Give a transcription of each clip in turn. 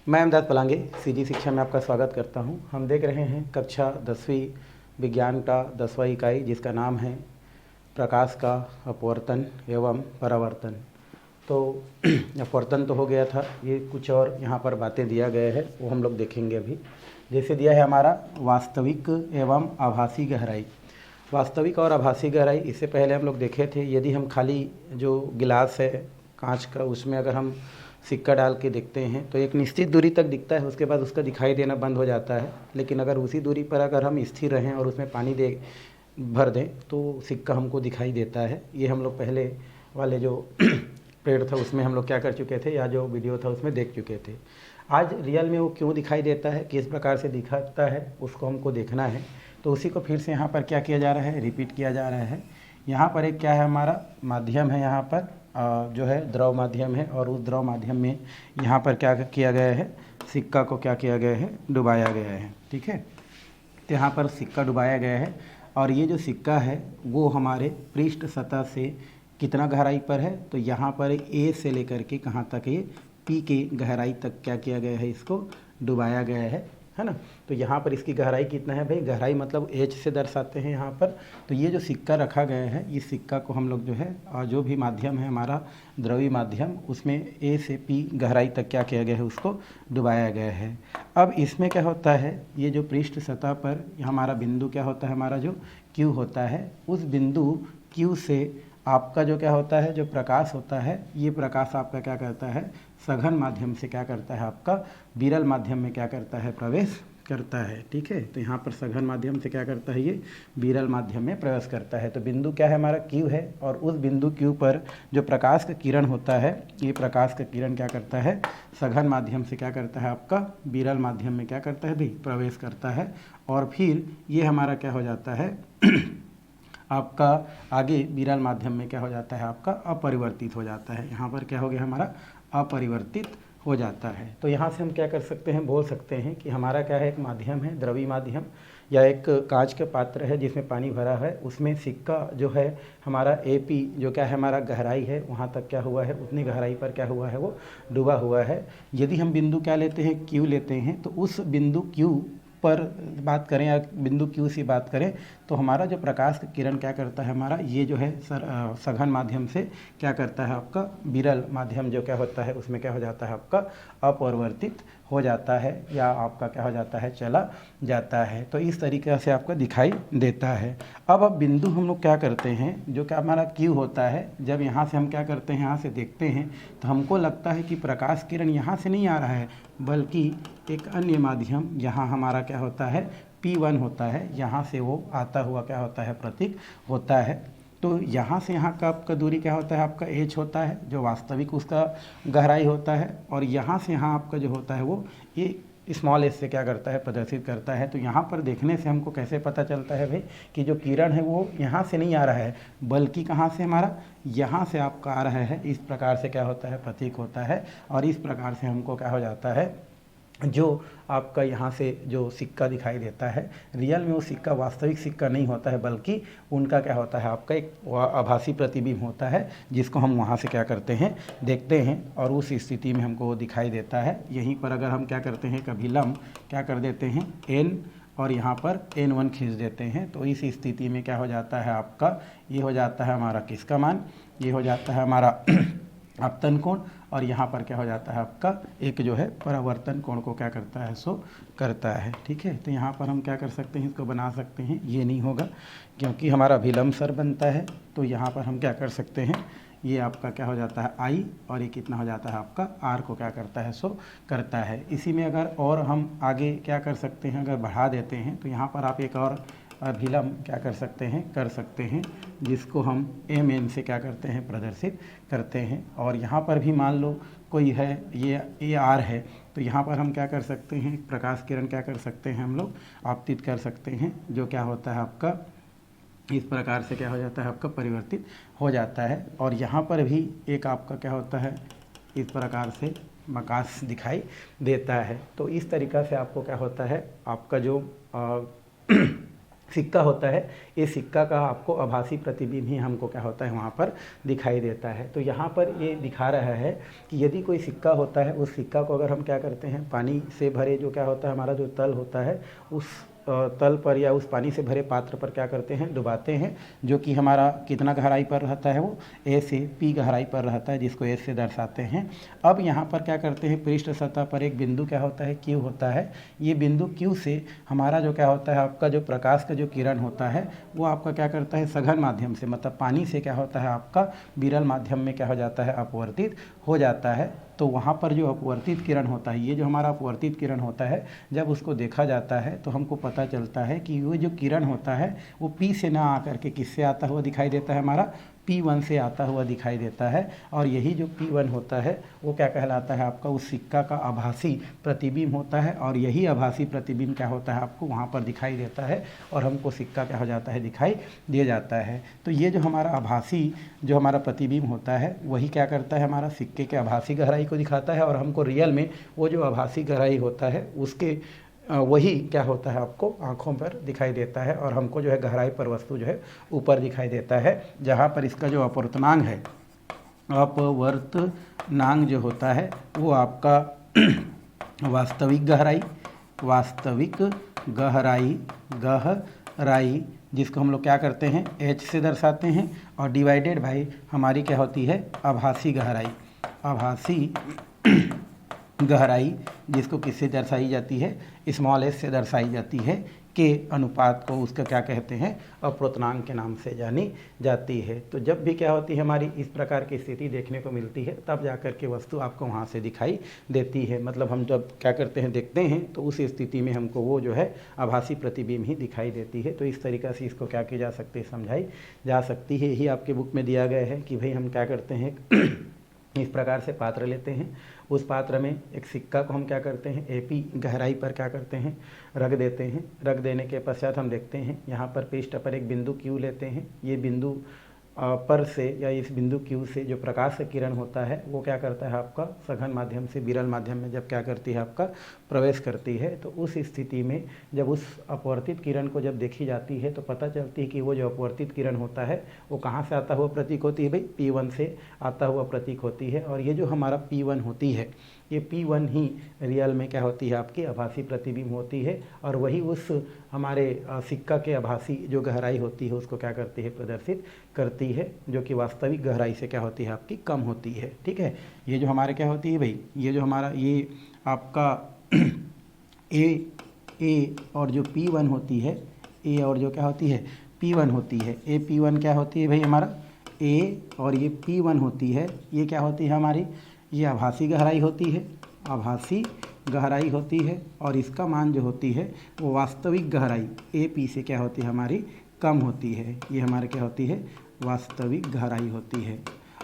मैं अहमदाद पलांगे सीजी शिक्षा में आपका स्वागत करता हूं। हम देख रहे हैं कक्षा 10वीं विज्ञान का 10वां इकाई, जिसका नाम है प्रकाश का अपवर्तन एवं परावर्तन। तो अपवर्तन तो हो गया था, ये कुछ और यहाँ पर बातें दिया गया है वो हम लोग देखेंगे अभी। जैसे दिया है हमारा वास्तविक एवं आभासी गहराई। वास्तविक और आभासी गहराई इससे पहले हम लोग देखे थे। यदि हम खाली जो गिलास है कांच का, उसमें अगर हम सिक्का डाल के देखते हैं तो एक निश्चित दूरी तक दिखता है, उसके बाद उसका दिखाई देना बंद हो जाता है। लेकिन अगर उसी दूरी पर अगर हम स्थिर रहें और उसमें पानी भर दें तो सिक्का हमको दिखाई देता है। ये हम लोग पहले वाले जो पेड़ था उसमें हम लोग क्या कर चुके थे, या जो वीडियो था उसमें देख चुके थे। आज रियल में वो क्यों दिखाई देता है, किस प्रकार से दिखाता है, उसको हमको देखना है। तो उसी को फिर से यहाँ पर क्या किया जा रहा है, रिपीट किया जा रहा है। यहाँ पर एक क्या है, हमारा माध्यम है, यहाँ पर जो है द्रव माध्यम है, और उस द्रव माध्यम में यहाँ पर क्या किया गया है, सिक्का को क्या किया गया है, डुबाया गया है। ठीक है, तो यहाँ पर सिक्का डुबाया गया है, और ये जो सिक्का है वो हमारे पृष्ठ सतह से कितना गहराई पर है, तो यहाँ पर ए से लेकर के कहाँ तक, ये पी के गहराई तक क्या किया गया है, इसको डुबाया गया है ना। तो यहाँ पर इसकी गहराई कितना है भाई, गहराई मतलब एच से दर्शाते हैं यहाँ पर। तो ये जो सिक्का रखा गया है, इस सिक्का को हम लोग जो है, और जो भी माध्यम है हमारा द्रवी माध्यम, उसमें ए से पी गहराई तक क्या किया गया है, उसको डुबाया गया है। अब इसमें क्या होता है, ये जो पृष्ठ सतह पर हमारा बिंदु क्या होता है, हमारा जो क्यू होता है, उस बिंदु क्यू से आपका जो क्या होता है, जो प्रकाश होता है, ये प्रकाश आपका क्या करता है, सघन माध्यम से क्या करता है, आपका विरल माध्यम में क्या करता है, प्रवेश करता है। ठीक है, तो यहाँ पर सघन माध्यम से क्या करता है, ये विरल माध्यम में प्रवेश करता है। तो बिंदु क्या है, हमारा क्यू है, और उस बिंदु क्यू पर जो प्रकाश का किरण होता है, ये प्रकाश का किरण क्या करता है, सघन माध्यम से क्या करता है, आपका विरल माध्यम में क्या करता है भाई, प्रवेश करता है। और फिर ये हमारा क्या हो जाता है आपका आगे विरल माध्यम में क्या हो जाता है, आपका अपरिवर्तित हो जाता है। यहाँ पर क्या हो गया, हमारा अपरिवर्तित हो जाता है। तो यहाँ से हम क्या कर सकते हैं, बोल सकते हैं कि हमारा क्या है, एक माध्यम है, द्रवी माध्यम, या एक कांच का पात्र है जिसमें पानी भरा है, उसमें सिक्का जो है हमारा एपी जो क्या है, हमारा गहराई है, वहाँ तक क्या हुआ है, उतनी गहराई पर क्या हुआ है, वो डूबा हुआ है। यदि हम बिंदु क्या लेते हैं, क्यू लेते हैं, तो उस बिंदु क्यू पर बात करें या बिंदु क्यू से बात करें, तो हमारा जो प्रकाश का किरण क्या करता है, हमारा ये जो है सघन माध्यम से क्या करता है, आपका विरल माध्यम जो क्या होता है, उसमें क्या हो जाता है, आपका अपरिवर्तित हो जाता है, या आपका क्या हो जाता है, चला जाता है। तो इस तरीके से आपको दिखाई देता है। अब बिंदु हम लोग क्या करते हैं, जो क्या हमारा क्यू होता है, जब यहाँ से हम क्या करते हैं, यहाँ से देखते हैं, तो हमको लगता है कि प्रकाश किरण यहाँ से नहीं आ रहा है, बल्कि एक अन्य माध्यम यहाँ हमारा क्या होता है, P1 होता है, यहाँ से वो आता हुआ क्या होता है, प्रतीक होता है। तो यहाँ से यहाँ का आपका दूरी क्या होता है, आपका H होता है, जो वास्तविक उसका गहराई होता है, और यहाँ से यहाँ आपका जो होता है वो ये स्मॉल एस से क्या करता है, प्रदर्शित करता है। तो यहाँ पर देखने से हमको कैसे पता चलता है भाई कि जो किरण है वो यहाँ से नहीं आ रहा है, बल्कि कहाँ से, हमारा यहाँ से आपका आ रहा है। इस प्रकार से क्या होता है, प्रतीक होता है, और इस प्रकार से हमको क्या हो जाता है, जो आपका यहाँ से जो सिक्का दिखाई देता है, रियल में वो सिक्का वास्तविक सिक्का नहीं होता है, बल्कि उनका क्या होता है, आपका एक आभासी प्रतिबिंब होता है, जिसको हम वहाँ से क्या करते हैं, देखते हैं, और उस स्थिति में हमको वो दिखाई देता है। यहीं पर अगर हम क्या करते हैं, कभी लम्ब क्या कर देते हैं, n, और यहाँ पर n1 खींच देते हैं, तो इस स्थिति में क्या हो जाता है, आपका ये हो जाता है हमारा किसका मान, ये हो जाता है हमारा आपतन कोण, और यहाँ पर क्या हो जाता है, आपका एक जो है परावर्तन कोण को क्या करता है, सो करता है। ठीक है, तो यहाँ पर हम क्या कर सकते हैं, इसको बना सकते हैं, ये नहीं होगा क्योंकि हमारा अभिलंब सर बनता है। तो यहाँ पर हम क्या कर सकते हैं, ये आपका क्या हो जाता है I, और ये कितना हो जाता है, आपका R को क्या करता है, सो करता है। इसी में अगर और हम आगे क्या कर सकते हैं, अगर बढ़ा देते हैं, तो यहाँ पर आप एक और अभिलंब क्या कर सकते हैं, जिसको हम mn से क्या करते हैं, प्रदर्शित करते हैं। और यहाँ पर भी मान लो कोई है, ये R है, तो यहाँ पर हम क्या कर सकते हैं, प्रकाश किरण क्या कर सकते हैं, हम लोग आपतित कर सकते हैं, जो क्या होता है आपका इस प्रकार से क्या हो जाता है, आपका परिवर्तित हो जाता है। और यहाँ पर भी एक आपका क्या होता है, इस प्रकार से प्रकाश दिखाई देता है। तो इस तरीक़ा से आपको क्या होता है, आपका जो सिक्का होता है, ये सिक्का का आपको आभासी प्रतिबिंब ही हमको क्या होता है वहाँ पर दिखाई देता है। तो यहाँ पर ये दिखा रहा है कि यदि कोई सिक्का होता है, उस सिक्का को अगर हम क्या करते हैं, पानी से भरे जो क्या होता है हमारा जो तल होता है, उस तल पर या उस पानी से भरे पात्र पर क्या करते हैं, डुबाते हैं, जो कि हमारा कितना गहराई पर रहता है, वो ए से पी गहराई पर रहता है, जिसको एस से दर्शाते हैं। अब यहाँ पर क्या करते हैं, पृष्ठ सतह पर एक बिंदु क्या होता है, क्यू होता है। ये बिंदु क्यू से हमारा जो क्या होता है, आपका जो प्रकाश का जो किरण होता है वो आपका क्या करता है, सघन माध्यम से, मतलब पानी से क्या होता है आपका विरल माध्यम में क्या हो जाता है, अपवर्तित हो जाता है। तो वहाँ पर जो अपवर्तित किरण होता है, ये जो हमारा अपवर्तित किरण होता है, जब उसको देखा जाता है तो हमको पता चलता है कि वो जो किरण होता है वो P से ना आकर के किससे आता हुआ दिखाई देता है, हमारा P1 से आता हुआ दिखाई देता है। और यही जो P1 होता है वो क्या कहलाता है, आपका उस सिक्का का आभासी प्रतिबिंब होता है। और यही आभासी प्रतिबिंब क्या होता है, आपको वहाँ पर दिखाई देता है और हमको सिक्का क्या हो जाता है, दिखाई दे जाता है। तो ये जो हमारा आभासी जो हमारा प्रतिबिंब होता है वही क्या करता है, हमारा सिक्के के आभासी गहराई को दिखाता है, और हमको रियल में वो जो आभासी गहराई होता है उसके वही क्या होता है, आपको आँखों पर दिखाई देता है, और हमको जो है गहराई पर वस्तु जो है ऊपर दिखाई देता है, जहाँ पर इसका जो अपवर्तनांक है, अपवर्तनांक जो होता है वो आपका वास्तविक गहराई जिसको हम लोग क्या करते हैं, H से दर्शाते हैं, और डिवाइडेड बाई हमारी क्या होती है, आभासी गहराई जिसको किससे दर्शाई जाती है, स्मॉल एस से दर्शाई जाती है, के अनुपात को उसका क्या कहते हैं, अपवर्तनांक के नाम से जानी जाती है। तो जब भी क्या होती है, हमारी इस प्रकार की स्थिति देखने को मिलती है, तब जाकर के वस्तु आपको वहाँ से दिखाई देती है। मतलब हम जब क्या करते हैं, देखते हैं, तो उस स्थिति में हमको वो जो है आभासी प्रतिबिंब ही दिखाई देती है। तो इस तरीक़ा से इसको क्या की जा सकती है, समझाई जा सकती है। यही आपके बुक में दिया गया है कि भाई हम क्या करते हैं इस प्रकार से पात्र लेते हैं, उस पात्र में एक सिक्का को हम क्या करते हैं, एपी गहराई पर क्या करते हैं, रख देते हैं। रख देने के पश्चात हम देखते हैं यहाँ पर पृष्ठ पर एक बिंदु क्यू लेते हैं। ये बिंदु पर से या इस बिंदु क्यू से जो प्रकाश का किरण होता है वो क्या करता है, आपका सघन माध्यम से विरल माध्यम में जब क्या करती है, आपका प्रवेश करती है। तो उस स्थिति में जब उस अपवर्तित किरण को जब देखी जाती है तो पता चलती है कि वो जो अपवर्तित किरण होता है वो कहाँ से आता हुआ प्रतीक होती है, भाई P1 से आता हुआ प्रतीक होती है। और ये जो हमारा P1 होती है, ये P1 ही रियल में क्या होती है, आपकी आभासी प्रतिबिंब होती है, और वही उस हमारे सिक्का के आभासी जो गहराई होती है उसको क्या करती है, प्रदर्शित करती है, जो कि वास्तविक गहराई से क्या होती है, आपकी कम होती है। ठीक है, ये जो हमारे क्या होती है भाई, ये जो हमारा ये आपका ए और जो P1 होती है, ए और जो क्या होती है, P1 होती है, ए P1 क्या होती है भाई, हमारा ए और ये P1 होती है, ये क्या होती है हमारी, ये आभासी गहराई होती है, आभासी गहराई होती है। और इसका मान जो होती है वो वास्तविक गहराई AP से क्या होती है, हमारी कम होती है। ये हमारे क्या होती है, वास्तविक गहराई होती है।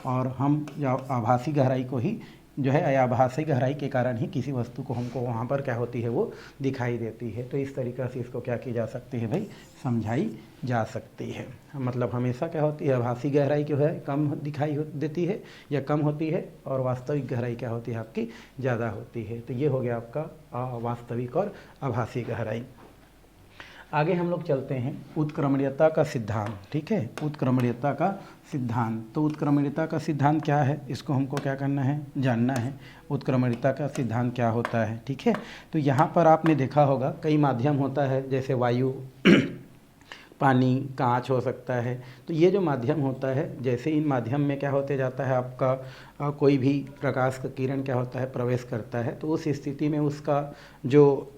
और हम जो आभासी गहराई को ही जो है, आभासी गहराई के कारण ही किसी वस्तु को हमको वहाँ पर क्या होती है, वो दिखाई देती है। तो इस तरीक़ा से इसको क्या की जा सकती है भाई, समझाई जा सकती है। मतलब हमेशा क्या होती है, आभासी गहराई जो है कम दिखाई देती है या कम होती है, और वास्तविक गहराई क्या होती है, आपकी ज़्यादा होती है। तो ये हो गया आपका वास्तविक और आभासी गहराई। आगे हम लोग चलते हैं उत्क्रमणीयता का सिद्धांत। ठीक है, उत्क्रमणीयता का सिद्धांत। तो उत्क्रमणीयता का सिद्धांत क्या है, इसको हमको क्या करना है, जानना है। उत्क्रमणीयता का सिद्धांत क्या होता है। ठीक है, तो यहाँ पर आपने देखा होगा कई माध्यम होता है, जैसे वायु पानी, कांच हो सकता है। तो ये जो माध्यम होता है, जैसे इन माध्यम में क्या होते जाता है, आपका कोई भी प्रकाश का किरण क्या होता है, प्रवेश करता है, तो उस स्थिति में उसका जो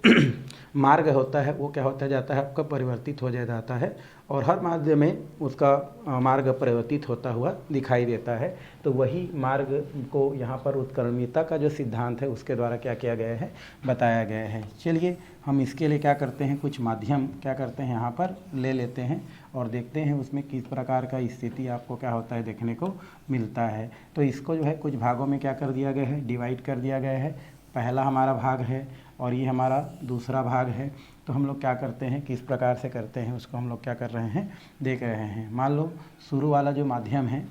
मार्ग होता है वो क्या होता जाता है, आपका परिवर्तित हो जाता है, और हर माध्यम में उसका मार्ग परिवर्तित होता हुआ दिखाई देता है। तो वही मार्ग को यहाँ पर उत्क्रमणीयता का जो सिद्धांत है उसके द्वारा क्या किया गया है, बताया गया है। चलिए हम इसके लिए क्या करते हैं, कुछ माध्यम क्या करते हैं, यहाँ पर ले लेते हैं और देखते हैं उसमें किस प्रकार का स्थिति आपको क्या होता है, देखने को मिलता है। तो इसको जो है कुछ भागों में क्या कर दिया गया है, डिवाइड कर दिया गया है। पहला हमारा भाग है और ये हमारा दूसरा भाग है। तो हम लोग क्या करते हैं, किस प्रकार से करते हैं, उसको हम लोग क्या कर रहे हैं, देख रहे हैं। मान लो शुरू वाला जो माध्यम है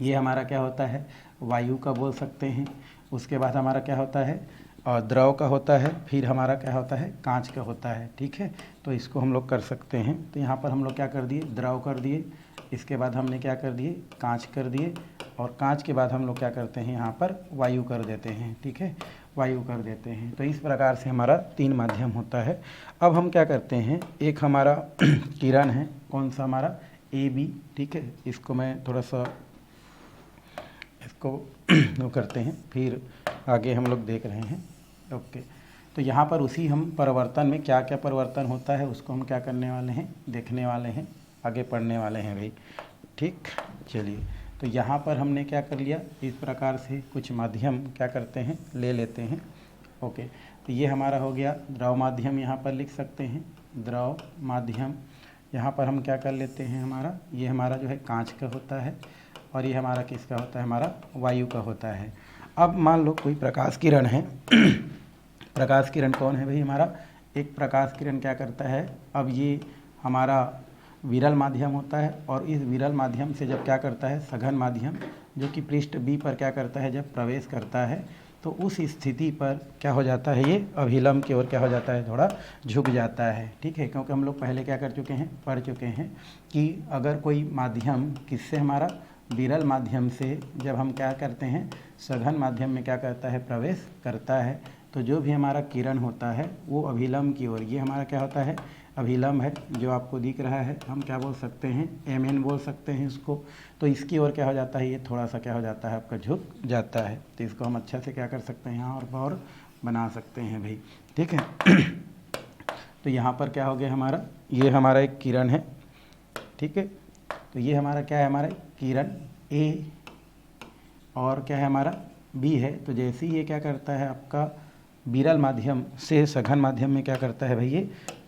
ये हमारा क्या होता है, वायु का बोल सकते हैं। उसके बाद हमारा क्या होता है, और द्रव का होता है, फिर हमारा क्या होता है, कांच का होता है। ठीक है, तो इसको हम लोग कर सकते हैं। तो यहाँ पर हम लोग क्या कर दिए, द्रव कर दिए, इसके बाद हमने क्या कर दिए, कांच कर दिए, और कांच के बाद हम लोग क्या करते हैं, यहाँ पर वायु कर देते हैं। ठीक है, वायु कर देते हैं। तो इस प्रकार से हमारा 3 माध्यम होता है। अब हम क्या करते हैं, एक हमारा किरण है, कौन सा हमारा AB। ठीक है, इसको मैं थोड़ा सा इसको वो करते हैं, फिर आगे हम लोग देख रहे हैं। ओके, तो यहाँ पर उसी हम परिवर्तन में क्या क्या परिवर्तन होता है उसको हम क्या करने वाले हैं, देखने वाले हैं, आगे पढ़ने वाले हैं भाई। ठीक, चलिए, तो यहाँ पर हमने क्या कर लिया, इस प्रकार से कुछ माध्यम क्या करते हैं, ले लेते हैं। ओके, तो ये हमारा हो गया द्रव माध्यम, यहाँ पर लिख सकते हैं द्रव माध्यम। यहाँ पर हम क्या कर लेते हैं, हमारा ये हमारा जो है कांच का होता है, और ये हमारा किसका होता है, हमारा वायु का होता है। अब मान लो कोई प्रकाश किरण है प्रकाश किरण कौन है भाई, हमारा एक प्रकाश किरण क्या करता है, अब ये हमारा विरल माध्यम होता है, और इस विरल माध्यम से जब क्या करता है, सघन माध्यम जो कि पृष्ठ B पर क्या करता है, जब प्रवेश करता है, तो उस स्थिति पर क्या हो जाता है, ये अभिलंब की ओर क्या हो जाता है, थोड़ा झुक जाता है। ठीक है, क्योंकि हम लोग पहले क्या कर चुके हैं, पढ़ चुके हैं कि अगर कोई माध्यम किससे, हमारा विरल माध्यम से जब हम क्या करते हैं, सघन माध्यम में क्या करता है, प्रवेश करता है, तो जो भी हमारा किरण होता है वो अभिलंब की ओर, ये हमारा क्या होता है, अभिलंब है, जो आपको दिख रहा है, हम क्या बोल सकते हैं, MN बोल सकते हैं इसको। तो इसकी ओर क्या हो जाता है, ये थोड़ा सा क्या हो जाता है, आपका झुक जाता है। तो इसको हम अच्छा से क्या कर सकते हैं, यहाँ और बना सकते हैं भाई। ठीक है, तो यहाँ पर क्या हो गया हमारा, ये हमारा एक किरण है। ठीक है, तो ये हमारा क्या है, हमारा किरण A, और क्या है हमारा B है। तो जैसे ही ये क्या करता है, आपका विरल माध्यम से सघन माध्यम में क्या करता है भाई, ये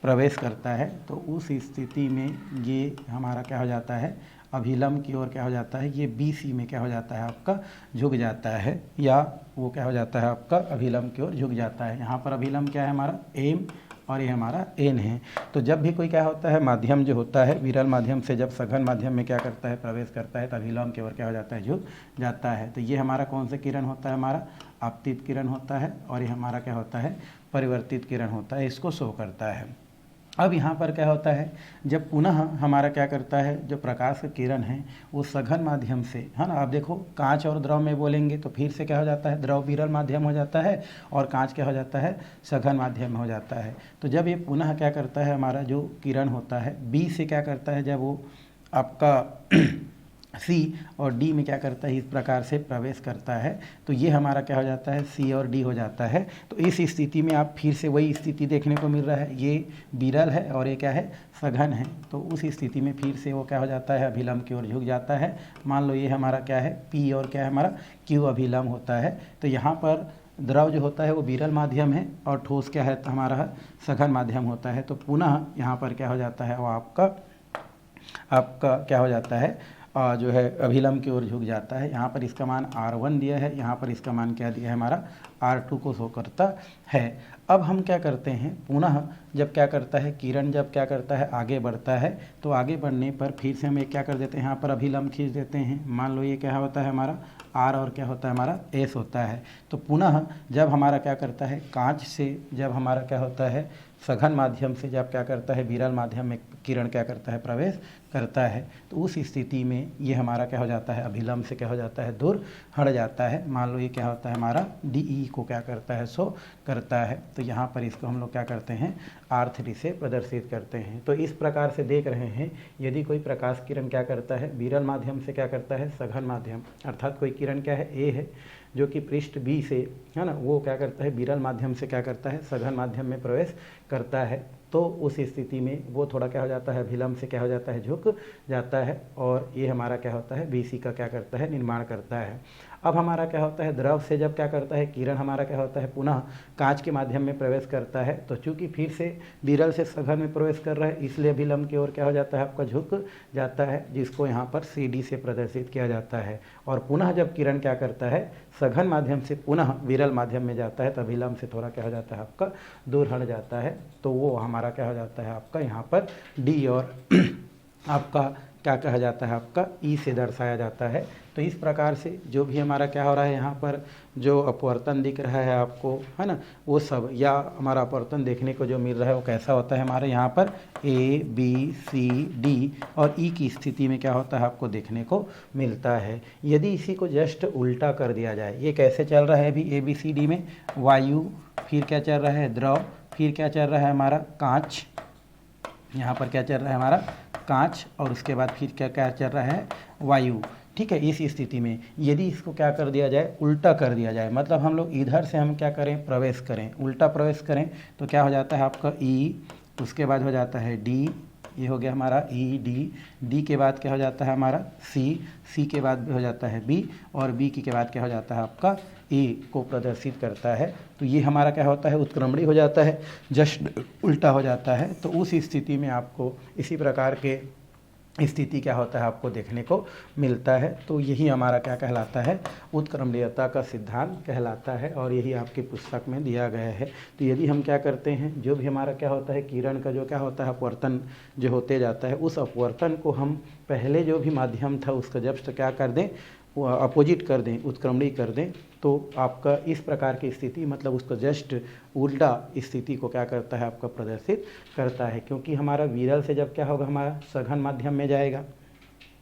प्रवेश करता है, तो उस स्थिति में ये हमारा क्या हो जाता है, अभिलंब की ओर क्या हो जाता है, ये BC में क्या हो जाता है, आपका झुक जाता है, या वो क्या हो जाता है, आपका अभिलंब की ओर झुक जाता है। यहाँ पर अभिलंब क्या है, हमारा M, और ये हमारा N है। तो जब भी कोई क्या होता है, माध्यम जो होता है विरल माध्यम से जब सघन माध्यम में क्या करता है, प्रवेश करता है, तो अभिलंब की ओर क्या हो जाता है, झुक जाता है। तो ये हमारा कौन सा किरण होता है, हमारा आपतित किरण होता है, और ये हमारा क्या होता है, परिवर्तित किरण होता है, इसको शो करता है। अब यहाँ पर क्या होता है, जब पुनः हमारा क्या करता है, जो प्रकाश का किरण है वो सघन माध्यम से, है ना, आप देखो कांच और द्रव में बोलेंगे तो फिर से क्या हो जाता है, द्रव विरल माध्यम हो जाता है, और कांच क्या हो जाता है, सघन माध्यम हो जाता है। तो जब ये पुनः क्या करता है, हमारा जो किरण होता है B से क्या करता है, जब वो आपका C और D में क्या करता है, इस प्रकार से प्रवेश करता है, तो ये हमारा क्या हो जाता है, C और D हो जाता है। तो इस स्थिति में आप फिर से वही स्थिति देखने को मिल रहा है, ये विरल है और ये क्या है, सघन है। तो उस स्थिति में फिर से वो क्या हो जाता है, अभिलंब की ओर झुक जाता है। मान लो ये हमारा क्या है, P, और क्या है हमारा Q अभिलंब होता है। तो यहाँ पर द्रव जो होता है वो विरल माध्यम है, और ठोस क्या है, हमारा सघन माध्यम होता है। तो पुनः यहाँ पर क्या हो जाता है, वो आपका क्या हो जाता है, जो है अभिलंब की ओर झुक जाता है। यहाँ पर इसका मान R1 दिया है, यहाँ पर इसका मान क्या दिया है, हमारा R2 को शो करता है। अब हम क्या करते हैं, पुनः जब क्या करता है, किरण जब क्या करता है, आगे बढ़ता है, तो आगे बढ़ने पर फिर से हम एक क्या कर देते हैं, यहाँ पर अभिलंब खींच देते हैं। मान लो ये क्या होता है, हमारा R, और क्या होता है, हमारा S होता है। तो पुनः जब हमारा क्या करता है, कांच से जब हमारा क्या होता है, सघन माध्यम से जब क्या करता है, विरल माध्यम में किरण क्या करता है, प्रवेश करता है, तो उस स्थिति में ये हमारा क्या हो जाता है, अभिलंब से क्या हो जाता है, दूर हट जाता है। मान लो ये क्या होता है, हमारा DE को क्या करता है, शो करता है। तो यहाँ पर इसको हम लोग क्या करते हैं, R3 से प्रदर्शित करते हैं। तो इस प्रकार से देख रहे हैं, यदि कोई प्रकाश किरण क्या करता है, विरल माध्यम से क्या करता है, सघन माध्यम, अर्थात कोई किरण क्या है, A है, जो कि पृष्ठ B से, है ना, वो क्या करता है, विरल माध्यम से क्या करता है, सघन माध्यम में प्रवेश करता है, तो उस स्थिति में वो थोड़ा क्या हो जाता है, अभिलंब से क्या हो जाता है, झुक जाता है, और ये हमारा क्या होता है, BC का क्या करता है, निर्माण करता है। अब हमारा क्या होता है, द्रव से जब क्या करता है, किरण हमारा क्या होता है, पुनः कांच के माध्यम में प्रवेश करता है, तो चूंकि फिर से विरल से सघन में प्रवेश कर रहा है, इसलिए अभिलंब की ओर क्या हो जाता है, आपका झुक जाता है, जिसको यहाँ पर CD से प्रदर्शित किया जाता है। और पुनः जब किरण क्या करता है, सघन माध्यम से पुनः विरल माध्यम में जाता है, तो अभिलंब से थोड़ा क्या हो जाता है, आपका दूर हट जाता है। तो वो हमारा क्या हो जाता है, आपका यहाँ पर D, और आपका क्या कहा जाता है आपका ई से दर्शाया जाता है। तो इस प्रकार से जो भी हमारा क्या हो रहा है यहाँ पर जो अपवर्तन दिख रहा है आपको, है ना, वो सब या हमारा अपवर्तन देखने को जो मिल रहा है वो कैसा होता है हमारे यहाँ पर ए बी सी डी और ई की स्थिति में क्या होता है आपको देखने को मिलता है। यदि इसी को जस्ट उल्टा कर दिया जाए, ये कैसे चल रहा है अभी ए बी सी डी में, वायु, फिर क्या चल रहा है द्रव, फिर क्या चल रहा है हमारा कांच, यहाँ पर क्या चल रहा है हमारा कांच, और उसके बाद फिर क्या क्या चल रहा है वायु। ठीक है, इस स्थिति में यदि इसको क्या कर दिया जाए, उल्टा कर दिया जाए, मतलब हम लोग इधर से हम क्या करें, प्रवेश करें, उल्टा प्रवेश करें, तो क्या हो जाता है आपका ई, उसके बाद हो जाता है डी, ये हो गया हमारा ई डी, डी के बाद क्या हो जाता है हमारा सी, सी के बाद हो जाता है बी, और बी के बाद क्या हो जाता है आपका ए को प्रदर्शित करता है। तो ये हमारा क्या होता है उत्क्रमणी हो जाता है, जस्ट उल्टा हो जाता है। तो उस स्थिति में आपको इसी प्रकार के स्थिति क्या होता है आपको देखने को मिलता है। तो यही हमारा क्या कहलाता है, उत्क्रमणीयता का सिद्धांत कहलाता है, और यही आपकी पुस्तक में दिया गया है। तो यदि हम क्या करते हैं, जो भी हमारा क्या होता है किरण का जो क्या होता है अपवर्तन जो होते जाता है, उस अपवर्तन को हम पहले जो भी माध्यम था उसका जब क्या कर दें, वो अपोजिट कर दें, उत्क्रमणी कर दें, तो आपका इस प्रकार की स्थिति मतलब उसको जस्ट उल्टा स्थिति को क्या करता है आपका प्रदर्शित करता है। क्योंकि हमारा विरल से जब क्या होगा हमारा सघन माध्यम में जाएगा,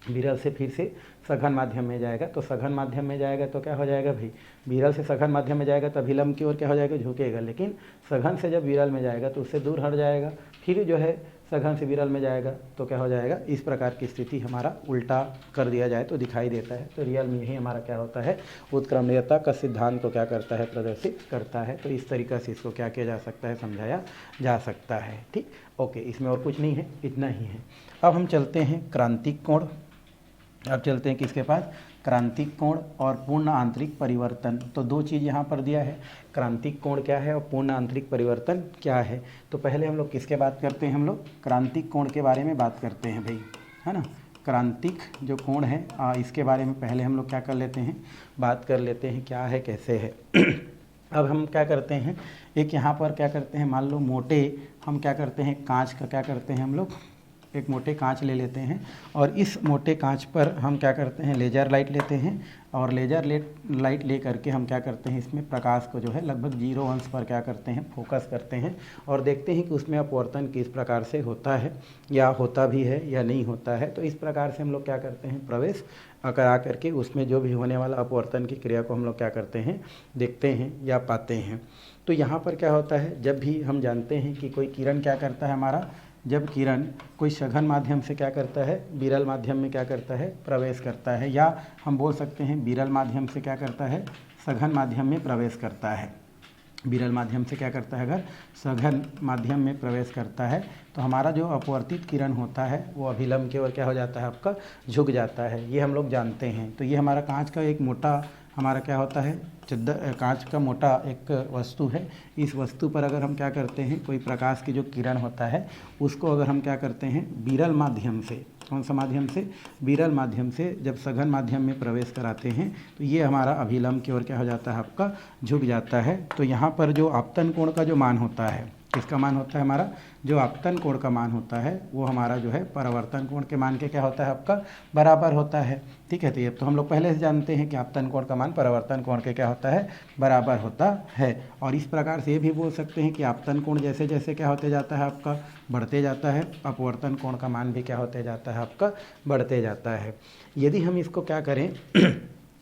विरल से फिर से सघन माध्यम में जाएगा, तो सघन माध्यम में जाएगा तो क्या हो जाएगा भाई, विरल से सघन माध्यम में जाएगा तो अभिलंब की ओर क्या हो जाएगा, झुकेगा, लेकिन सघन से जब विरल में जाएगा तो उससे दूर हट जाएगा, फिर जो है सघन से विरल में जाएगा तो क्या हो जाएगा, इस प्रकार की स्थिति हमारा उल्टा कर दिया जाए तो दिखाई देता है। तो रियल में यही हमारा क्या होता है, उत्क्रमणीयता का सिद्धांत को क्या करता है, प्रदर्शित करता है। तो इस तरीक़े से इसको क्या किया जा सकता है, समझाया जा सकता है। ठीक, ओके, इसमें और कुछ नहीं है, इतना ही है। अब हम चलते हैं क्रांतिक कोण। अब चलते हैं किसके पास, क्रांतिक कोण और पूर्ण आंतरिक परिवर्तन। तो दो चीज़ यहाँ पर दिया है, क्रांतिक कोण क्या है और पूर्ण आंतरिक परिवर्तन क्या है। तो पहले हम लोग किसके बात करते हैं, हम लोग क्रांतिक कोण के बारे में बात करते हैं भाई, है ना। क्रांतिक जो कोण है इसके बारे में पहले हम लोग क्या कर लेते हैं, बात कर लेते हैं क्या है कैसे है। अब हम क्या करते हैं, एक यहाँ पर क्या करते हैं, मान लो मोटे हम क्या करते हैं, कांच का क्या करते हैं हम लोग, एक मोटे कांच ले लेते हैं, और इस मोटे कांच पर हम क्या करते हैं, लेज़र लाइट लेते हैं, और लेज़र लाइट ले करके हम क्या करते हैं, इसमें प्रकाश को जो है लगभग 0 अंश पर क्या करते हैं, फोकस करते हैं, और देखते हैं कि उसमें अपवर्तन किस प्रकार से होता है, या होता भी है या नहीं होता है। तो इस प्रकार से हम लोग क्या करते हैं, प्रवेश करा करके उसमें जो भी होने वाला अपवर्तन की क्रिया को हम लोग क्या करते हैं, देखते हैं या पाते हैं। तो यहाँ पर क्या होता है, जब भी हम जानते हैं कि कोई किरण क्या करता है हमारा, जब किरण कोई सघन माध्यम से क्या करता है, विरल माध्यम में क्या करता है, प्रवेश करता है, या हम बोल सकते हैं विरल माध्यम से क्या करता है, सघन माध्यम में प्रवेश करता है। विरल माध्यम से क्या करता है, अगर सघन माध्यम में प्रवेश करता है तो हमारा जो अपवर्तित किरण होता है वो अभिलंब की ओर क्या हो जाता है, आपका झुक जाता है। ये हम लोग जानते हैं। तो ये हमारा कांच का एक मोटा हमारा क्या होता है, कांच का मोटा एक वस्तु है। इस वस्तु पर अगर हम क्या करते हैं, कोई प्रकाश की जो किरण होता है उसको अगर हम क्या करते हैं, विरल माध्यम से, कौन सा माध्यम से, विरल माध्यम से जब सघन माध्यम में प्रवेश कराते हैं तो ये हमारा अभिलंब की ओर क्या हो जाता है, आपका झुक जाता है। तो यहाँ पर जो आपतन कोण का जो मान होता है, किसका मान होता है हमारा, जो आपतन कोण का मान होता है वो हमारा जो है परावर्तन कोण के मान के क्या होता है, आपका बराबर होता है। ठीक है, तो ये तो हम लोग पहले से जानते हैं कि आपतन कोण का मान परावर्तन कोण के क्या होता है, बराबर होता है। और इस प्रकार से ये भी बोल सकते हैं कि आपतन कोण जैसे जैसे क्या होते जाता है, आपका बढ़ते जाता है, अपवर्तन कोण का मान भी क्या होते जाता है, आपका बढ़ते जाता है। यदि हम इसको क्या करें,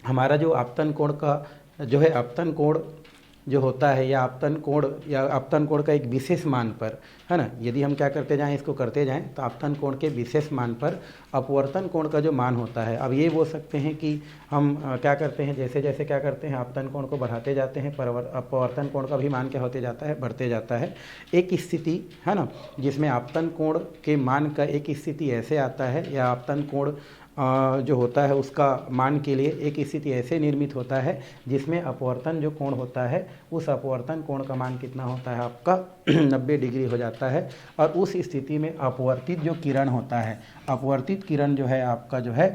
हमारा जो आपतन कोण का जो है, आपतन कोण जो होता है या आपतन कोण का एक विशेष मान पर, है ना, यदि हम क्या करते जाएं, इसको करते जाएं तो आपतन कोण के विशेष मान पर अपवर्तन कोण का जो मान होता है, अब ये बोल सकते हैं कि हम क्या करते हैं, जैसे जैसे क्या करते हैं आपतन कोण को बढ़ाते जाते हैं, अपवर्तन कोण का भी मान क्या होते जाता है, बढ़ते जाता है। एक स्थिति है ना जिसमें आपतन कोण के मान का एक स्थिति ऐसे आता है, या आपतन कोण जो होता है उसका मान के लिए एक स्थिति ऐसे निर्मित होता है जिसमें अपवर्तन जो कोण होता है उस अपवर्तन कोण का मान कितना होता है, आपका 90 डिग्री हो जाता है। और उस स्थिति में अपवर्तित जो किरण होता है, अपवर्तित किरण जो है आपका जो है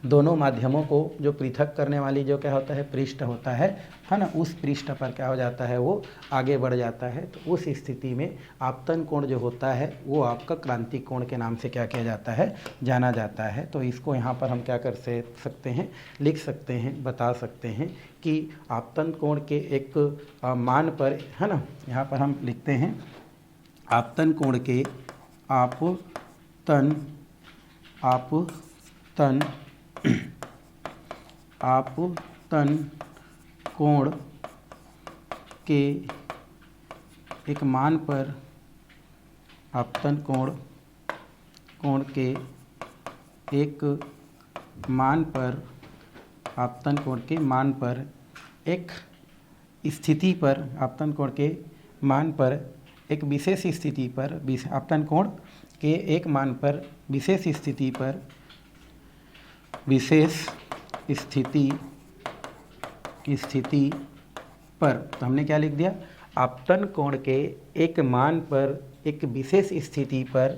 दोनों माध्यमों को जो पृथक करने वाली जो क्या होता है पृष्ठ होता है ना, उस पृष्ठ पर क्या हो जाता है वो आगे बढ़ जाता है। तो उस स्थिति में आपतन कोण जो होता है वो आपका क्रांतिक कोण के नाम से क्या किया जाता है, जाना जाता है। तो इसको यहाँ पर हम क्या कर सकते हैं, लिख सकते हैं, बता सकते हैं कि आपतन कोण के एक मान पर है ना, यहाँ पर हम लिखते हैं आपतन कोण के आपतन कोण के एक मान पर आपतन कोण के एक मान पर आपतन कोण के मान पर एक स्थिति पर आपतन कोण के मान पर एक विशेष स्थिति पर आपतन कोण के एक मान पर विशेष स्थिति पर तो हमने क्या लिख दिया, आपतन कोण के एक मान पर एक विशेष स्थिति पर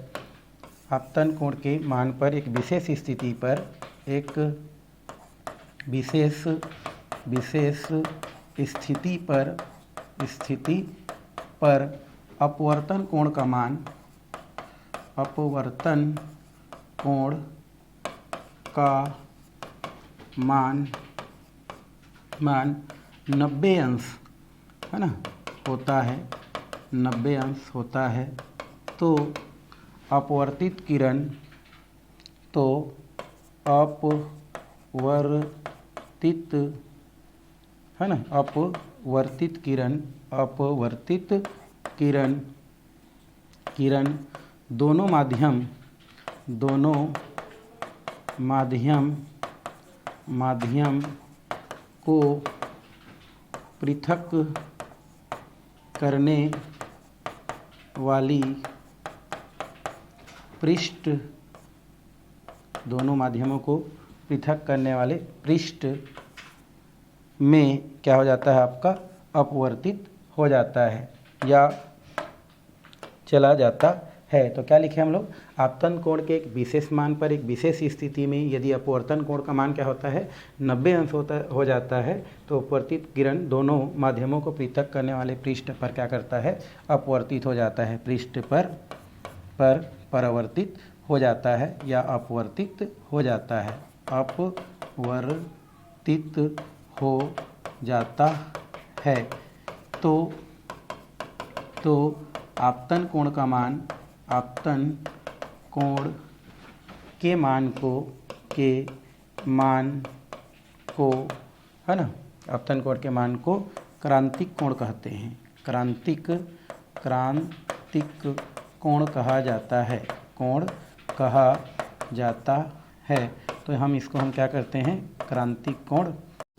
आपतन कोण के मान पर एक विशेष स्थिति पर एक विशेष स्थिति पर अपवर्तन कोण का मान 90 अंश है ना होता है, 90 अंश होता है। तो अपवर्तित है ना, अपवर्तित किरण दोनों माध्यम को पृथक करने वाली पृष्ठ, दोनों माध्यमों को पृथक करने वाले पृष्ठ में क्या हो जाता है आपका अपवर्तित हो जाता है या चला जाता है। तो क्या लिखे हम लोग, आपतन कोण के एक विशेष मान पर एक विशेष स्थिति में यदि अपवर्तन कोण का मान क्या होता है 90 अंश हो जाता है, तो अपवर्तित किरण दोनों माध्यमों को पृथक करने वाले पृष्ठ पर क्या करता है, अपवर्तित हो जाता है, पृष्ठ पर परावर्तित हो जाता है या अपवर्तित हो जाता है, अपवर्तित हो जाता है। तो आपतन कोण का मान, आपतन कोण के मान को है ना, आपतन कोण के मान को क्रांतिक कोण कहते हैं, क्रांतिक कोण कहा जाता है, कोण कहा जाता है। तो हम इसको हम क्या करते हैं, क्रांतिक कोण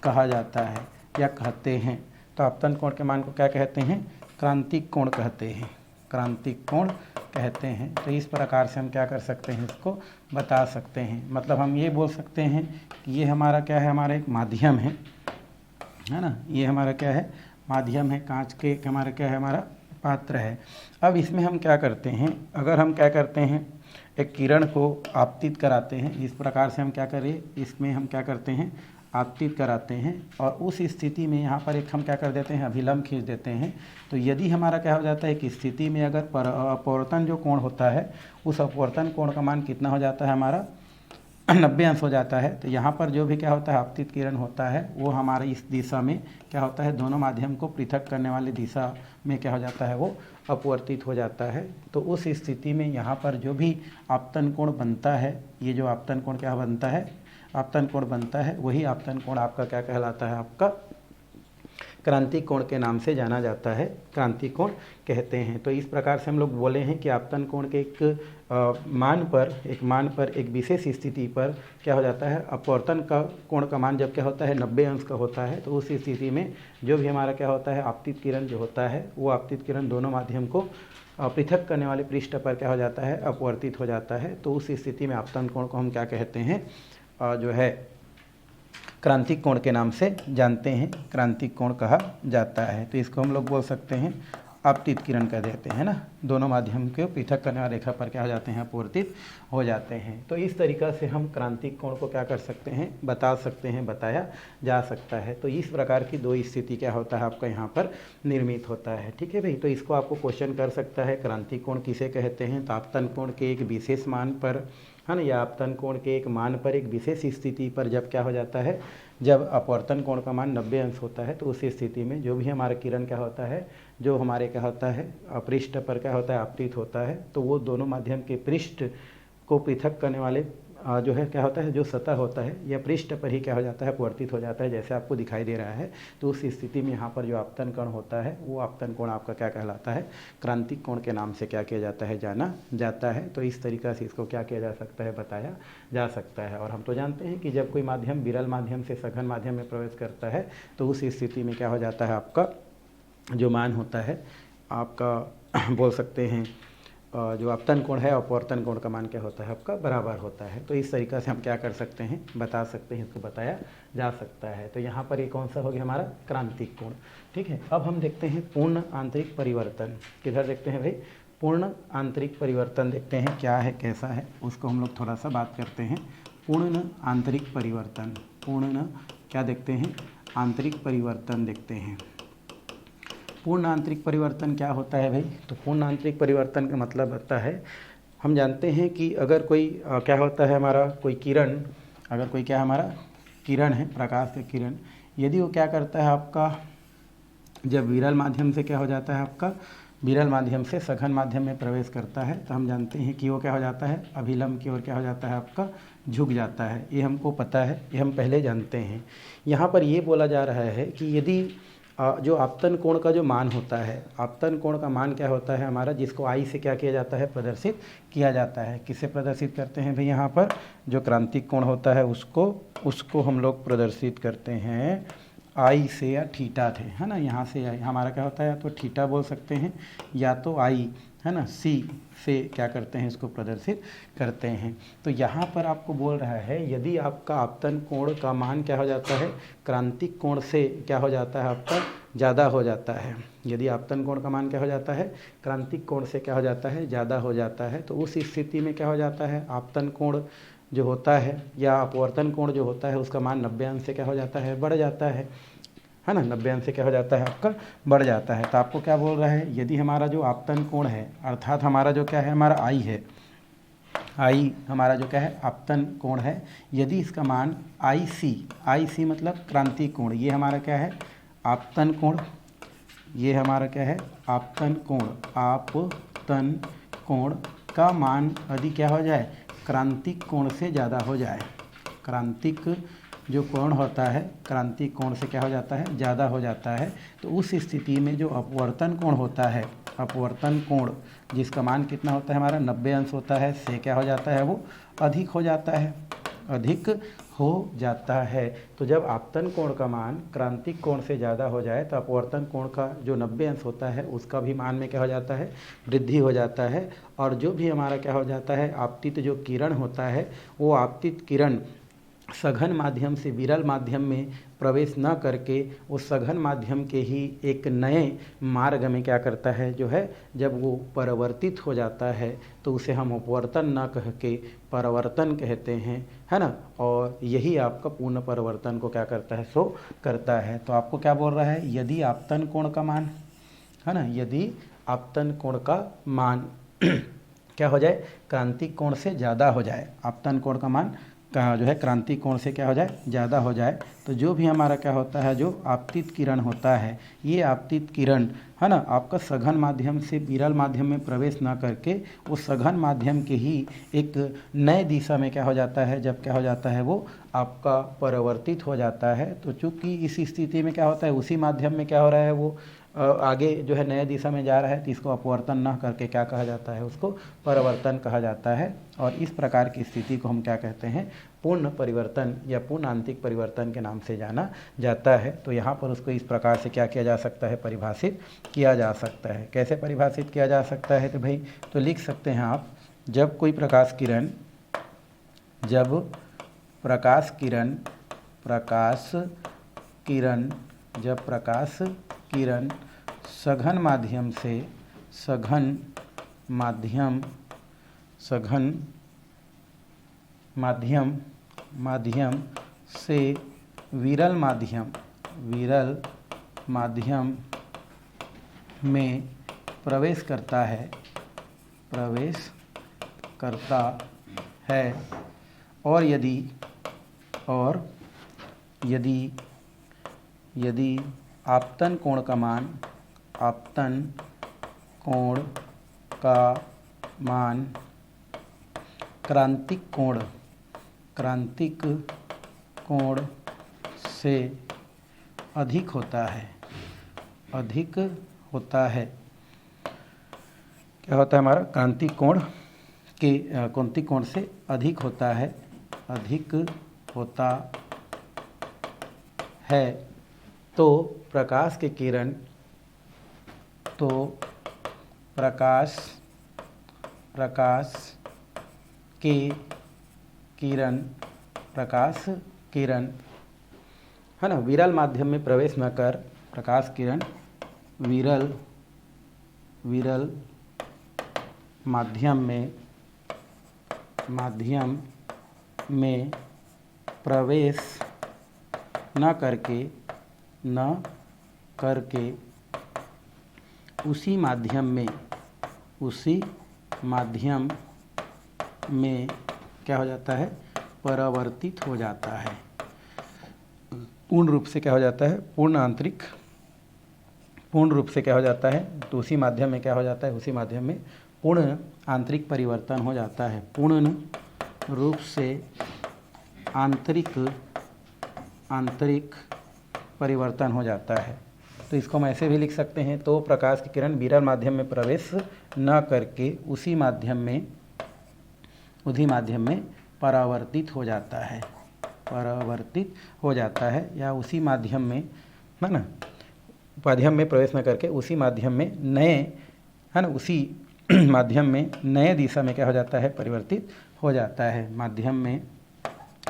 कहा जाता है या कहते हैं। तो आपतन कोण के मान को क्या कहते हैं, क्रांतिक कोण कहते हैं, क्रांतिक कोण कहते हैं। तो इस प्रकार से हम क्या कर सकते हैं, इसको बता सकते हैं। मतलब हम ये बोल सकते हैं कि ये हमारा क्या है, हमारा एक माध्यम है ना, ये हमारा क्या है, माध्यम है, कांच के हमारा क्या है, हमारा पात्र है। अब इसमें हम क्या करते हैं, अगर हम क्या करते हैं एक किरण को आपतित कराते हैं, इस प्रकार से हम क्या करें, इसमें हम क्या करते हैं आपतित कराते हैं और उस स्थिति में यहाँ पर एक हम क्या कर देते हैं, अभिलंब खींच देते हैं। तो यदि हमारा क्या हो जाता है, एक स्थिति में अगर अपवर्तन जो कोण होता है उस अपवर्तन कोण का मान कितना हो जाता है, हमारा 90 अंश हो जाता है। तो यहाँ पर जो भी क्या होता है आपतित किरण होता है वो हमारे इस दिशा में क्या होता है, दोनों माध्यम को पृथक करने वाली दिशा में क्या हो जाता है, वो अपवर्तित हो जाता है। तो उस स्थिति में यहाँ पर जो भी आपतन कोण बनता है, ये जो आपतन कोण क्या बनता है, आपतन कोण बनता है, वही आपतन कोण आपका क्या कहलाता है, आपका क्रांतिक कोण के नाम से जाना जाता है, क्रांतिक कोण कहते हैं। तो इस प्रकार से हम लोग बोले हैं कि आपतन कोण के एक मान पर एक विशेष स्थिति पर क्या हो जाता है, अपवर्तन का कोण का मान जब क्या होता है 90 अंश का होता है, तो उस स्थिति में जो भी हमारा क्या होता है आपतित किरण जो होता है, वो आपतित किरण दोनों माध्यम को पृथक करने वाले पृष्ठ पर क्या हो जाता है, अपवर्तित हो जाता है। तो उस स्थिति में आपतन कोण को हम क्या कहते हैं, जो है क्रांतिक कोण के नाम से जानते हैं, क्रांतिक कोण कहा जाता है। तो इसको हम लोग बोल सकते हैं आपतित किरण कह देते हैं ना। दोनों माध्यम के पृथक करने वाली रेखा पर क्या हो जाते हैं, अपवर्तित हो जाते हैं। तो इस तरीक़ा से हम क्रांतिक कोण को क्या कर सकते हैं, बता सकते हैं, बताया जा सकता है। तो इस प्रकार की दो स्थिति क्या होता है आपका यहाँ पर निर्मित होता है। ठीक है भाई, तो इसको आपको क्वेश्चन कर सकता है, क्रांतिक कोण किसे कहते हैं। तो आपतन कोण के एक विशेष मान पर, है ना, या आपतन कोण के एक मान पर, एक विशेष स्थिति पर जब क्या हो जाता है, जब अपवर्तन कोण का मान 90 अंश होता है, तो उस स्थिति में जो भी हमारा किरण क्या होता है, जो हमारे क्या होता है पृष्ठ पर क्या होता है, आपतित होता है, तो वो दोनों माध्यम के पृष्ठ को पृथक करने वाले जो है क्या होता है, जो सतह होता है या पृष्ठ पर ही क्या हो जाता है, अपवर्तित हो जाता है, जैसे आपको दिखाई दे रहा है। तो उस स्थिति में यहाँ पर जो आपतन कोण होता है, वो आपतन कोण आपका क्या कहलाता है, क्रांतिक कोण के नाम से क्या किया जाता है, जाना जाता है। तो इस तरीक़ा से इसको क्या किया जा सकता है, बताया जा सकता है। और हम तो जानते हैं कि जब कोई माध्यम विरल माध्यम से सघन माध्यम में प्रवेश करता है, तो उस स्थिति में क्या हो जाता है, आपका जो मान होता है आपका बोल सकते हैं जो आपतन कोण है, अपवर्तन कोण का मान क्या होता है, आपका बराबर होता है। तो इस तरीक़ा से हम क्या कर सकते हैं, बता सकते हैं, इसको बताया जा सकता है। तो यहाँ पर ये कौन सा हो गया हमारा, क्रांतिक कोण। ठीक है, अब हम देखते हैं पूर्ण आंतरिक परिवर्तन। किधर देखते हैं भाई, पूर्ण आंतरिक परिवर्तन देखते हैं क्या है, कैसा है, उसको हम लोग थोड़ा सा बात करते हैं। पूर्ण आंतरिक परिवर्तन, पूर्ण क्या देखते हैं, आंतरिक परिवर्तन देखते हैं। पूर्ण आंतरिक परिवर्तन क्या होता है भाई, तो पूर्ण आंतरिक परिवर्तन का मतलब होता है, हम जानते हैं कि अगर कोई क्या होता है हमारा कोई किरण, अगर कोई क्या हमारा किरण है, प्रकाश का किरण, यदि वो क्या करता है आपका, जब विरल माध्यम से क्या हो जाता है आपका, विरल माध्यम से सघन माध्यम में प्रवेश करता है, तो हम जानते हैं कि वो क्या हो जाता है, अभिलंब की ओर क्या हो जाता है आपका, झुक जाता है। ये हमको पता है, ये हम पहले जानते हैं। यहाँ पर ये बोला जा रहा है कि यदि जो आपतन कोण का जो मान होता है, आपतन कोण का मान क्या होता है हमारा, जिसको आई से क्या किया जाता है, प्रदर्शित किया जाता है। किससे प्रदर्शित करते हैं भाई, यहाँ पर जो क्रांतिक कोण होता है उसको हम लोग प्रदर्शित करते हैं आई से या थीटा थे, है ना। यहाँ से आई हमारा क्या होता है, या तो थीटा बोल सकते हैं या तो आई, है ना, सी से क्या करते हैं, इसको प्रदर्शित करते हैं। तो यहाँ पर आपको बोल रहा है यदि आपका आपतन कोण का मान क्या हो जाता है, क्रांतिक कोण से क्या हो जाता है आपका, ज़्यादा हो जाता है। यदि आपतन कोण का मान क्या हो जाता है, क्रांतिक कोण से क्या हो जाता है, ज़्यादा हो जाता है, तो उस स्थिति में क्या हो जाता है, आपतन कोण जो होता है या अपवर्तन कोण जो होता है उसका मान 90 अंश से क्या हो जाता है, बढ़ जाता है ना, 90 अंश से क्या हो जाता है आपका, बढ़ जाता है। तो आपको क्या बोल रहा है, यदि हमारा जो आपतन कोण है, अर्थात हमारा जो क्या है, हमारा आई है, आई हमारा जो क्या है आपतन कोण है, यदि इसका मान आई सी मतलब क्रांतिक कोण, ये हमारा क्या है आपतन कोण, ये हमारा क्या है आपतन कोण, आपतन कोण का मान यदि क्या हो जाए, क्रांतिक कोण से ज़्यादा हो जाए, क्रांतिक जो कोण होता है क्रांतिक कोण से क्या हो जाता है, ज़्यादा हो जाता है, तो उस स्थिति में जो अपवर्तन कोण होता है, अपवर्तन कोण जिसका मान कितना होता है हमारा 90 अंश होता है, से क्या हो जाता है, वो अधिक हो जाता है, अधिक हो जाता है। तो जब आपतन कोण का मान क्रांतिक कोण से ज़्यादा हो जाए तो अपवर्तन कोण का जो 90 अंश होता है उसका भी मान में क्या हो जाता है, वृद्धि हो जाता है। और जो भी हमारा क्या हो जाता है, आपतित जो किरण होता है, वो आपतित किरण सघन माध्यम से विरल माध्यम में प्रवेश न करके उस सघन माध्यम के ही एक नए मार्ग में क्या करता है, जो है जब वो परिवर्तित हो जाता है तो उसे हम अपवर्तन न कह के परिवर्तन कहते हैं, है ना। और यही आपका पूर्ण परिवर्तन को क्या करता है, सो करता है। तो आपको क्या बोल रहा है, यदि आपतन कोण का मान, है ना, यदि आपतन कोण का मान क्या हो जाए, क्रांतिक कोण से ज़्यादा हो जाए, आपतन कोण का मान का जो है क्रांतिक कोण से क्या हो जाए, ज़्यादा हो जाए, तो जो भी हमारा क्या होता है, जो आपतित किरण होता है, ये आपतित किरण, है ना, आपका सघन माध्यम से विरल माध्यम में प्रवेश ना करके उस सघन माध्यम के ही एक नए दिशा में क्या हो जाता है, जब क्या हो जाता है, वो आपका परिवर्तित हो जाता है। तो चूँकि इस स्थिति में क्या होता है, उसी माध्यम में क्या हो रहा है, वो आगे जो है नए दिशा में जा रहा है, तो इसको अपवर्तन न करके क्या कहा जाता है, उसको परिवर्तन कहा जाता है। और इस प्रकार की स्थिति को हम क्या कहते हैं, पूर्ण परिवर्तन या पूर्ण आंतरिक परिवर्तन के नाम से जाना जाता है। तो यहाँ पर उसको इस प्रकार से क्या किया जा सकता है, परिभाषित किया जा सकता है। कैसे परिभाषित किया जा सकता है, तो भाई तो लिख सकते हैं आप, जब कोई प्रकाश किरण, जब प्रकाश किरण जब प्रकाश किरण सघन माध्यम से सघन माध्यम से विरल माध्यम में प्रवेश करता है और यदि आपतन कोण का मान क्रांतिक कोण से अधिक होता है। क्या होता है हमारा? क्रांतिक कोण से अधिक होता है तो प्रकाश के किरण है ना, विरल माध्यम में प्रवेश न कर प्रकाश किरण विरल माध्यम में प्रवेश न करके उसी माध्यम में क्या हो जाता है? परावर्तित हो जाता है। पूर्ण रूप से क्या हो जाता है? पूर्ण रूप से क्या हो जाता है? तो उसी माध्यम में क्या हो जाता है? उसी माध्यम में पूर्ण आंतरिक परिवर्तन हो जाता है। पूर्ण रूप से आंतरिक परिवर्तन हो जाता है। तो इसको हम ऐसे भी लिख सकते हैं, तो प्रकाश की किरण विरल माध्यम में प्रवेश न करके उसी माध्यम में परावर्तित हो जाता है या उसी माध्यम में, है ना, माध्यम में प्रवेश न करके उसी माध्यम में नए, है ना, उसी माध्यम में नए दिशा में क्या हो जाता है? परिवर्तित हो जाता है। माध्यम में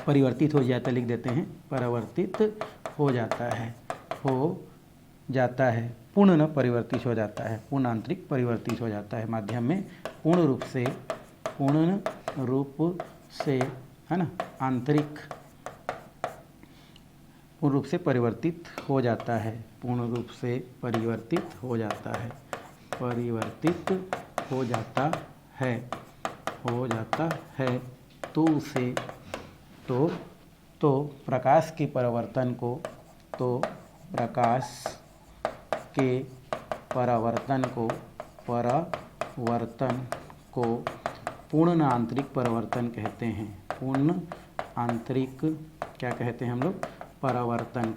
परिवर्तित हो जाता है, लिख देते हैं, परावर्तित हो जाता है। पूर्ण न परिवर्तित हो जाता है, पूर्ण आंतरिक परिवर्तित हो जाता है। माध्यम में पूर्ण रूप से है ना, आंतरिक पूर्ण रूप से परिवर्तित हो जाता है। पूर्ण रूप से परिवर्तित हो जाता है तो प्रकाश के परावर्तन को पूर्ण आंतरिक परिवर्तन कहते हैं। पूर्ण आंतरिक क्या कहते हैं हम लोग? परावर्तन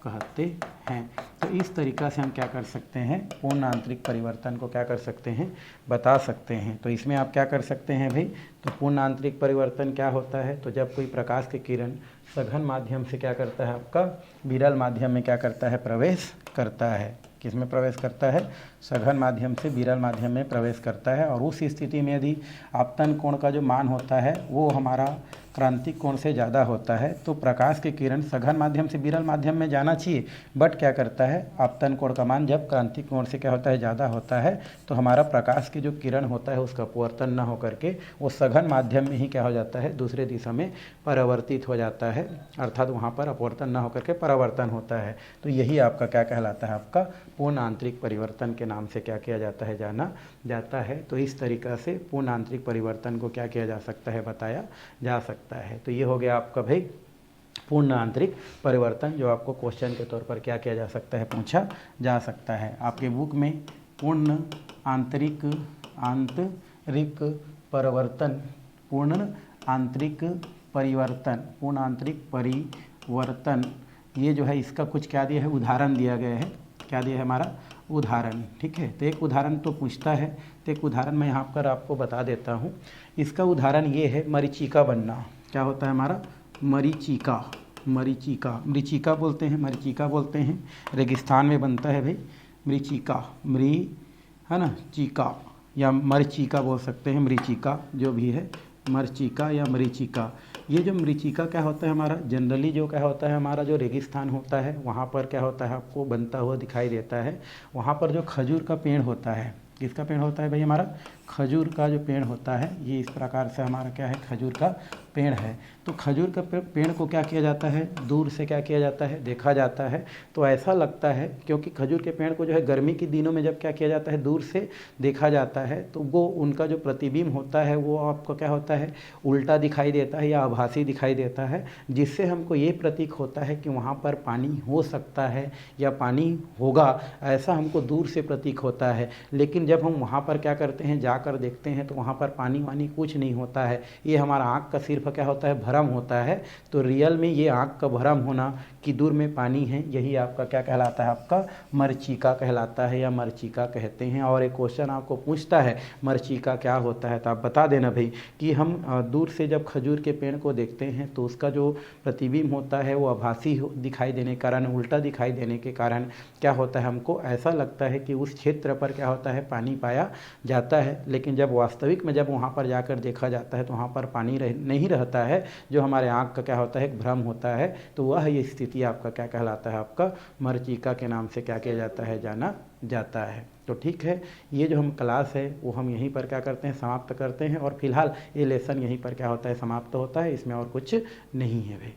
कहते हैं। तो इस तरीक़ा से हम क्या कर सकते हैं? पूर्ण आंतरिक परिवर्तन को क्या कर सकते हैं? बता सकते हैं। तो इसमें आप क्या कर सकते हैं भाई? तो पूर्ण आंतरिक परिवर्तन क्या होता है? तो जब कोई प्रकाश की किरण सघन माध्यम से क्या करता है? आपका विरल माध्यम में क्या करता है? प्रवेश करता है। किस में प्रवेश करता है? सघन माध्यम से विरल माध्यम में प्रवेश करता है। और उस स्थिति में यदि आपतन कोण का जो मान होता है वो हमारा क्रांतिक कोण से ज़्यादा होता है, तो प्रकाश की किरण सघन माध्यम से विरल माध्यम में जाना चाहिए, बट क्या करता है? आपतन कोण का मान जब क्रांतिक कोण से क्या होता है? ज़्यादा होता है, तो हमारा प्रकाश की जो किरण होता है उसका अपवर्तन न हो करके वो सघन माध्यम में ही क्या हो जाता है? दूसरे दिशा में परावर्तित हो जाता है, अर्थात वहाँ पर अपवर्तन न होकर के परावर्तन होता है। तो यही आपका क्या कहलाता है? आपका पूर्ण आंतरिक परिवर्तन के नाम से क्या किया जाता है? जाना जाता है। तो इस तरीक़ा से पूर्ण आंतरिक परिवर्तन को क्या किया जा सकता है? बताया जा सकता है। तो ये हो गया आपका भाई पूर्ण आंतरिक परिवर्तन, जो आपको क्वेश्चन के तौर पर क्या किया जा सकता है? पूछा जा सकता है। आपके बुक में पूर्ण आंतरिक परिवर्तन, पूर्ण आंतरिक परिवर्तन, ये जो है इसका कुछ क्या दिया है? उदाहरण दिया गया है। क्या दिया है? हमारा उदाहरण। ठीक है, तो एक उदाहरण तो पूछता है, तो एक उदाहरण मैं यहाँ पर आपको बता देता हूँ। इसका उदाहरण ये है मरीचिका बनना। क्या होता है हमारा? मरीचिका बोलते हैं, मरीचिका बोलते हैं। रेगिस्तान में बनता है भाई मरीचिका, है ना, चीका या मरीचिका बोल सकते हैं, मरीचिका जो भी है मरीचिका या मरीचिका। ये जो मरीचिका क्या होता है हमारा, जनरली जो क्या होता है हमारा जो रेगिस्तान होता है वहाँ पर क्या होता है आपको बनता हुआ दिखाई देता है। वहाँ पर जो खजूर का पेड़ होता है, किसका पेड़ होता है भाई हमारा, खजूर का जो पेड़ होता है, ये इस प्रकार से हमारा क्या है, खजूर का पेड़ है। तो खजूर का पेड़ को क्या किया जाता है, दूर से क्या किया जाता है, देखा जाता है। तो ऐसा लगता है क्योंकि खजूर के पेड़ को जो है गर्मी के दिनों में जब क्या किया जाता है, दूर से देखा जाता है, तो वो उनका जो प्रतिबिंब होता है वो आपको क्या होता है, उल्टा दिखाई देता है या आभासी दिखाई देता है, जिससे हमको ये प्रतीक होता है कि वहाँ पर पानी हो सकता है या पानी होगा, ऐसा हमको दूर से प्रतीक होता है। लेकिन जब हम वहाँ पर क्या करते हैं, जाकर देखते हैं तो वहाँ पर पानी वानी कुछ नहीं होता है। ये हमारा आँख का सिर्फ क्या होता है, भ्रम होता है। तो रियल में ये आँख का भ्रम होना कि दूर में पानी है, यही आपका क्या कहलाता है, आपका मरीचिका कहलाता है या मरीचिका कहते हैं। और एक क्वेश्चन आपको पूछता है मरीचिका क्या होता है, तो आप बता देना भाई कि हम दूर से जब खजूर के पेड़ को देखते हैं तो उसका जो प्रतिबिंब होता है वो आभासी दिखाई देने के कारण, उल्टा दिखाई देने के कारण क्या होता है, हमको ऐसा लगता है कि उस क्षेत्र पर क्या होता है, पानी पाया जाता है। लेकिन जब वास्तविक में जब वहाँ पर जाकर देखा जाता है तो वहाँ पर पानी नहीं रहता है, जो हमारे आँख का क्या होता है, एक भ्रम होता है। तो वह ये स्थिति आपका क्या कहलाता है, आपका मरीचिका के नाम से क्या किया जाता है, जाना जाता है। तो ठीक है, ये जो हम क्लास है वो हम यहीं पर क्या करते हैं, समाप्त करते हैं। और फिलहाल ये लेसन यहीं पर क्या होता है, समाप्त होता है, इसमें और कुछ नहीं है भाई।